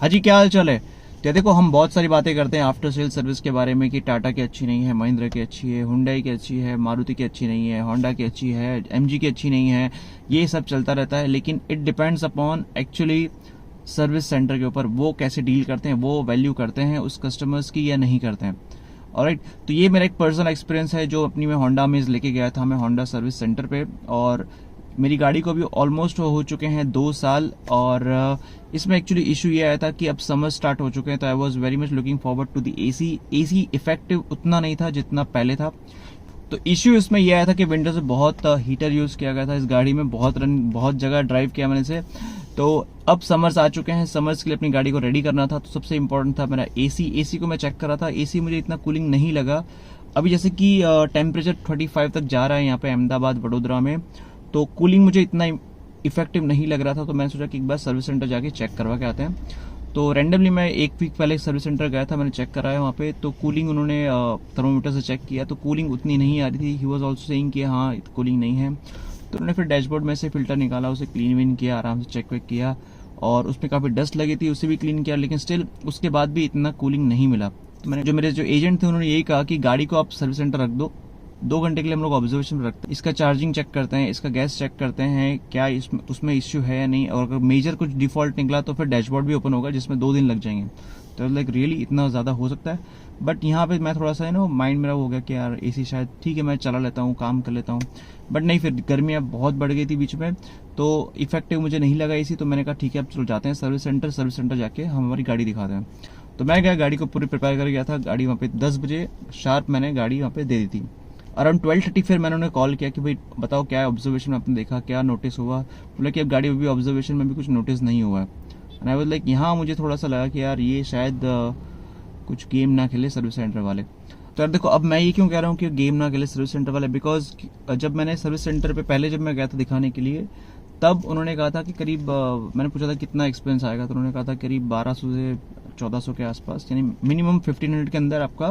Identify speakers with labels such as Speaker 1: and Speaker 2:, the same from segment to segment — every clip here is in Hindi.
Speaker 1: हाँ जी, क्या हाल चाल है। तो देखो, हम बहुत सारी बातें करते हैं आफ्टर सेल सर्विस के बारे में कि टाटा की अच्छी नहीं है, महिंद्रा की अच्छी है, हुंडई की अच्छी है, मारुति की अच्छी नहीं है, होंडा की अच्छी है, एमजी की अच्छी नहीं है। ये सब चलता रहता है, लेकिन it depends upon actually service centre के ऊपर वो कैसे डील करते हैं, वो वैल्यू करते हैं उस कस्टमर्स की या नहीं करते हैं। ऑलराइट, तो ये मेरा एक पर्सनल एक्सपीरियंस है जो अपनी मैं होंडा में लेके गया था, मैं होंडा सर्विस सेंटर पे। और मेरी गाड़ी को भी ऑलमोस्ट हो चुके हैं 2 साल। और इसमें एक्चुअली इशू ये आया था कि अब समर स्टार्ट हो चुके हैं, तो I was very much looking forward to the AC. AC effective उतना नहीं था जितना पहले था। तो इश्यू इसमें यह आया था कि विंटर से बहुत हीटर यूज किया गया था इस गाड़ी में, बहुत जगह ड्राइव किया मैंने से। तो अब समर्स आ चुके हैं, समर्स के लिए अपनी गाड़ी को रेडी करना था। तो सबसे इंपॉर्टेंट था मेरा एसी को मैं चेक कर रहा था। एसी मुझे इतना कूलिंग नहीं लगा। अभी जैसे कि टेम्परेचर 35 तक जा रहा है यहाँ पे अहमदाबाद वडोदरा में, तो कूलिंग मुझे इतना इफेक्टिव नहीं लग रहा था। तो मैंने सोचा कि एक बार सर्विस सेंटर जाके चेक करवा के आते हैं। तो रैंडमली मैं 1 वीक पहले सर्विस सेंटर गया था, मैंने चेक कराया वहाँ पे। तो कूलिंग उन्होंने थर्मोमीटर से चेक किया, तो कूलिंग उतनी नहीं आ रही थी। ही वॉज ऑल्सो सेइंग कि हाँ कूलिंग नहीं है। तो उन्होंने फिर डैशबोर्ड में से फिल्टर निकाला, उसे क्लीन विन किया, आराम से चेक वेक किया, और उसमें काफ़ी डस्ट लगी थी, उसे भी क्लीन किया, लेकिन स्टिल उसके बाद भी इतना कूलिंग नहीं मिला। तो मेरे जो एजेंट थे उन्होंने यही कहा कि गाड़ी को आप सर्विस सेंटर रख दो, 2 घंटे के लिए हम लोग ऑब्जर्वेशन में रखते हैं, इसका चार्जिंग चेक करते हैं, इसका गैस चेक करते हैं क्या उसमें इश्यू है या नहीं, और अगर मेजर कुछ डिफॉल्ट निकला तो फिर डैशबोर्ड भी ओपन होगा जिसमें 2 दिन लग जाएंगे। तो लाइक रियली इतना ज़्यादा हो सकता है। बट यहाँ पे मैं थोड़ा सा माइंड मेरा हो गया कि यार एसी शायद ठीक है, मैं चला लेता हूँ, काम कर लेता हूँ। बट नहीं, फिर गर्मियाँ बहुत बढ़ गई थी बीच में, तो इफेक्टिव मुझे नहीं लगा एसी। तो मैंने कहा ठीक है, अब चलो जाते हैं सर्विस सेंटर जाके हम हमारी गाड़ी दिखाते हैं। तो मैं गया, गाड़ी को पूरी प्रिपेयर कर गया था। गाड़ी वहाँ पे 10 बजे शार्प मैंने गाड़ी वहाँ पे दे दी थी। अराउंड 12:30 फिर मैंने उन्हें कॉल किया कि भाई बताओ क्या ऑब्जर्वेशन आपने देखा, क्या नोटिस हुआ। बोला कि अब गाड़ी में भी ऑब्जर्वेशन में भी कुछ नोटिस नहीं हुआ है। एंड आई वाज लाइक, यहाँ मुझे थोड़ा सा लगा कि यार ये शायद कुछ गेम ना खेले सर्विस सेंटर वाले। तो यार देखो, अब मैं ये क्यों कह रहा हूँ कि गेम ना खेले सर्विस सेंटर वाले, बिकॉज जब मैंने सर्विस सेंटर पे पहले जब मैं गया था दिखाने के लिए, तब उन्होंने कहा था कि करीब मैंने पूछा था कितना एक्सपेंस आएगा, तो उन्होंने कहा था करीब 1200 से 1400 के आसपास, यानी मिनिमम 1500 के अंदर आपका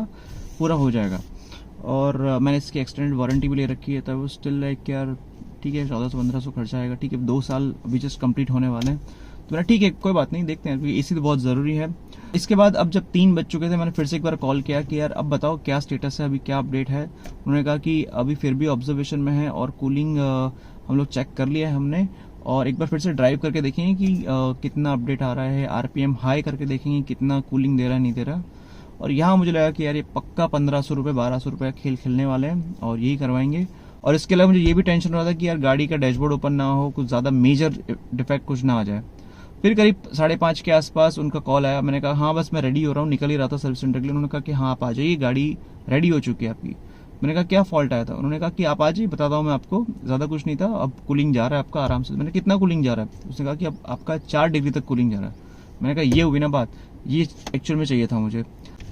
Speaker 1: पूरा हो जाएगा। और मैंने इसकी एक्सटेंडेड वारंटी भी ले रखी है, तब वो स्टिल लाइक यार ठीक है 1400-1500 खर्चा आएगा, ठीक है 2 साल अभी जस्ट कंप्लीट होने वाले हैं। तो मेरा ठीक है, कोई बात नहीं, देखते हैं, क्योंकि एसी तो बहुत ज़रूरी है। इसके बाद अब जब 3 बज चुके थे, मैंने फिर से एक बार कॉल किया कि यार अब बताओ क्या स्टेटस है, अभी क्या अपडेट है। उन्होंने कहा कि अभी फिर भी ऑब्जर्वेशन में है और कूलिंग हम लोग चेक कर लिया है हमने, और एक बार फिर से ड्राइव करके देखेंगे कि कितना अपडेट आ रहा है, आरपीएम हाई करके देखेंगे कितना कूलिंग दे रहा है नहीं दे रहा। और यहाँ मुझे लगा कि यार ये पक्का 1500 रुपये 1200 रुपये का खेल खेलने वाले हैं और यही करवाएंगे। और इसके अलावा मुझे ये भी टेंशन हो रहा था कि यार गाड़ी का डैशबोर्ड ओपन ना हो, कुछ ज़्यादा मेजर डिफेक्ट कुछ ना आ जाए। फिर करीब 5:30 के आसपास उनका कॉल आया। मैंने कहा हाँ बस मैं रेडी हो रहा हूँ, निकल ही रहा था सर्विस सेंटर के लिए। उन्होंने कहा कि हाँ आप आ जाइए, गाड़ी रेडी हो चुकी है आपकी। मैंने कहा क्या फॉल्ट आया था। उन्होंने कहा कि आप आ जाइए, बताता हूँ मैं आपको, ज़्यादा कुछ नहीं था, अब कूलिंग जा रहा है आपका आराम से। मैंने कितना कूलिंग जा रहा है। उसने कहा कि अब आपका 4 डिग्री तक कूलिंग जा रहा है। मैंने कहा ये हुई ना बात, ये एक्चुअल में चाहिए था मुझे।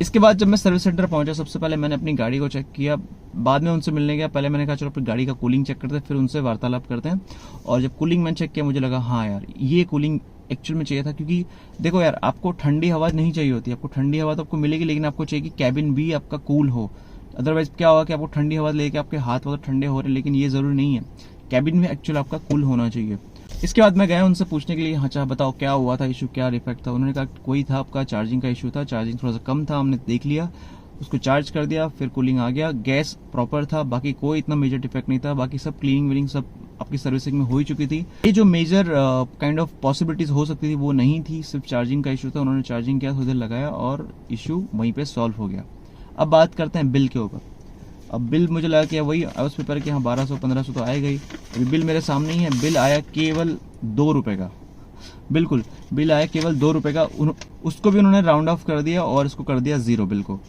Speaker 1: इसके बाद जब मैं सर्विस सेंटर पहुंचा, सबसे पहले मैंने अपनी गाड़ी को चेक किया, बाद में उनसे मिलने गया। पहले मैंने कहा चलो अपनी गाड़ी का कूलिंग चेक करते हैं, फिर उनसे वार्तालाप करते हैं। और जब कूलिंग मैंने चेक किया, मुझे लगा हाँ यार ये कूलिंग एक्चुअल में चाहिए था। क्योंकि देखो यार, आपको ठंडी हवा नहीं चाहिए होती, आपको ठंडी हवा तो आपको मिलेगी, लेकिन आपको चाहिए कि कैबिन भी आपका कूल हो। अदरवाइज क्या होगा कि आपको ठंडी हवा लेके आपके हाथ बहुत ठंडे हो रहे हैं, लेकिन ये जरूरी नहीं है, कैबिन में एक्चुअल आपका कूल होना चाहिए। इसके बाद मैं गया उनसे पूछने के लिए, अच्छा बताओ क्या हुआ था, इशू क्या डिफेक्ट था। उन्होंने कहा कोई था, आपका चार्जिंग का इशू था, चार्जिंग थोड़ा सा कम था, हमने देख लिया, उसको चार्ज कर दिया, फिर कूलिंग आ गया, गैस प्रॉपर था, बाकी कोई इतना मेजर डिफेक्ट नहीं था, बाकी सब क्लीनिंग विनिंग सब आपकी सर्विसिंग में हो ही चुकी थी। ये जो मेजर काइंड ऑफ पॉसिबिलिटीज हो सकती थी वो नहीं थी, सिर्फ चार्जिंग का इशू था। उन्होंने चार्जिंग किया, थोड़ी देर लगाया और इशू वहीं पे सॉल्व हो गया। अब बात करते हैं बिल के ऊपर। अब बिल मुझे लगा कि वही आई वाज प्रिपेयर कि हाँ 1200-1500 तो आएगा ही। अभी बिल मेरे सामने ही है, बिल आया केवल 2 रुपए का, बिल्कुल बिल आया केवल 2 रुपए का। उसको भी उन्होंने राउंड ऑफ कर दिया और इसको कर दिया 0 बिल को।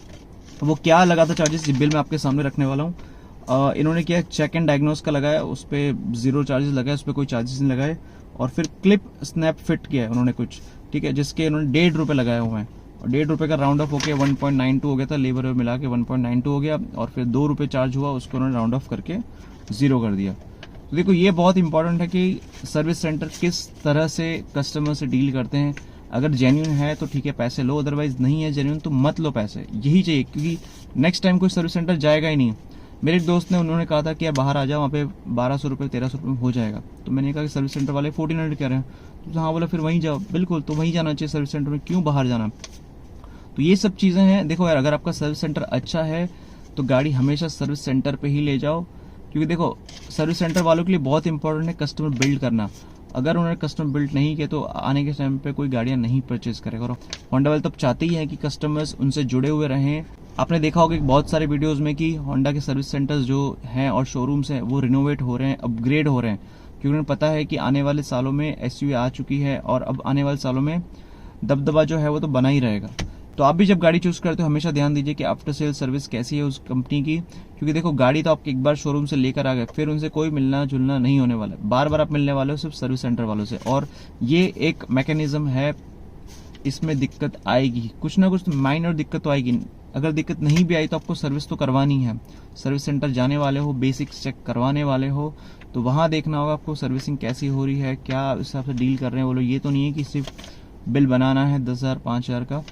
Speaker 1: तो वो क्या लगा था चार्जेस, बिल मैं आपके सामने रखने वाला हूँ। इन्होंने किया चेक एंड डायग्नोस का लगाया, उस पर 0 चार्जेस लगाए, उस पर कोई चार्जेस नहीं लगाए। और फिर क्लिप स्नैप फिट किया उन्होंने कुछ, ठीक है, जिसके उन्होंने 1.5 रुपए लगाए हुए हैं। और 1.5 रुपए का राउंड ऑफ होकर 1.92 हो गया था, लेबर मिला के 1.92 हो गया। और फिर 2 रुपए चार्ज हुआ, उसको उन्होंने राउंड ऑफ करके 0 कर दिया। तो देखो ये बहुत इंपॉर्टेंट है कि सर्विस सेंटर किस तरह से कस्टमर से डील करते हैं। अगर जेन्युइन है तो ठीक है पैसे लो, अदरवाइज नहीं है जेन्युइन तो मत लो पैसे, यही चाहिए। क्योंकि नेक्स्ट टाइम कोई सर्विस सेंटर जाएगा ही नहीं। मेरे एक दोस्त ने उन्होंने कहा था कि यार बाहर आ जाओ, वहाँ पे 1200 रुपये 1300 रुपये में हो जाएगा। तो मैंने कहा कि सर्विस सेंटर वाले 1400 कह रहे हैं। तो हाँ बोला फिर वहीं जाओ। बिल्कुल, तो वहीं जाना चाहिए सर्विस सेंटर में, क्यों बाहर जाना। तो ये सब चीज़ें हैं। देखो यार, अगर आपका सर्विस सेंटर अच्छा है तो गाड़ी हमेशा सर्विस सेंटर पे ही ले जाओ, क्योंकि देखो सर्विस सेंटर वालों के लिए बहुत इंपॉर्टेंट है कस्टमर बिल्ड करना। अगर उन्होंने कस्टमर बिल्ड नहीं किया तो आने के टाइम पे कोई गाड़ियां नहीं परचेज करेगा। और होंडा वाले तो चाहते ही हैं कि कस्टमर्स उनसे जुड़े हुए रहें। आपने देखा होगा कि बहुत सारे वीडियोस में कि होंडा के सर्विस सेंटर्स जो हैं और शोरूम्स हैं वो रिनोवेट हो रहे हैं, अपग्रेड हो रहे हैं, क्योंकि उन्हें पता है कि आने वाले सालों में एसयूवी आ चुकी है और अब आने वाले सालों में दबदबा जो है वो तो बना ही रहेगा। तो आप भी जब गाड़ी चूज करते हो हमेशा ध्यान दीजिए कि आफ्टर सेल सर्विस कैसी है उस कंपनी की, क्योंकि देखो गाड़ी तो आपके एक बार शोरूम से लेकर आ गए, फिर उनसे कोई मिलना जुलना नहीं होने वाला है। बार बार आप मिलने वाले हो सिर्फ सर्विस सेंटर वालों से, और ये एक मैकेनिज्म है। इसमें दिक्कत आएगी, कुछ ना कुछ माइनर दिक्कत तो आएगी। अगर दिक्कत नहीं भी आई तो आपको सर्विस तो करवानी है। सर्विस सेंटर जाने वाले हो, बेसिक्स चेक करवाने वाले हो, तो वहां देखना होगा आपको सर्विसिंग कैसी हो रही है, क्या उस हिसाब से डील कर रहे हैं वो लोग। ये तो नहीं है कि सिर्फ बिल बनाना है 10,000 5,000 का।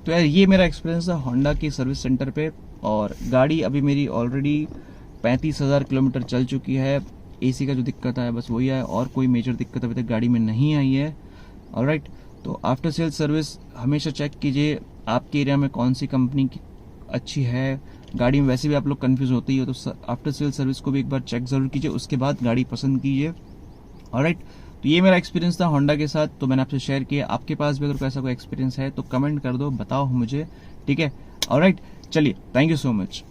Speaker 1: तो यार ये मेरा एक्सपीरियंस था होंडा की सर्विस सेंटर पे। और गाड़ी अभी मेरी ऑलरेडी 35,000 किलोमीटर चल चुकी है। एसी का जो दिक्कत है बस वही है, और कोई मेजर दिक्कत अभी तक गाड़ी में नहीं आई है। ऑलराइट, तो आफ्टर सेल सर्विस हमेशा चेक कीजिए आपके एरिया में कौन सी कंपनी की अच्छी है। गाड़ी में वैसे भी आप लोग कंफ्यूज होते ही हो, तो आफ्टर सेल सर्विस को भी एक बार चेक जरूर कीजिए, उसके बाद गाड़ी पसंद कीजिए। ऑलराइट, तो ये मेरा एक्सपीरियंस था होंडा के साथ, तो मैंने आपसे शेयर किया। आपके पास भी अगर ऐसा कोई एक्सपीरियंस है तो कमेंट कर दो, बताओ मुझे, ठीक है। ऑलराइट, चलिए, थैंक यू सो मच।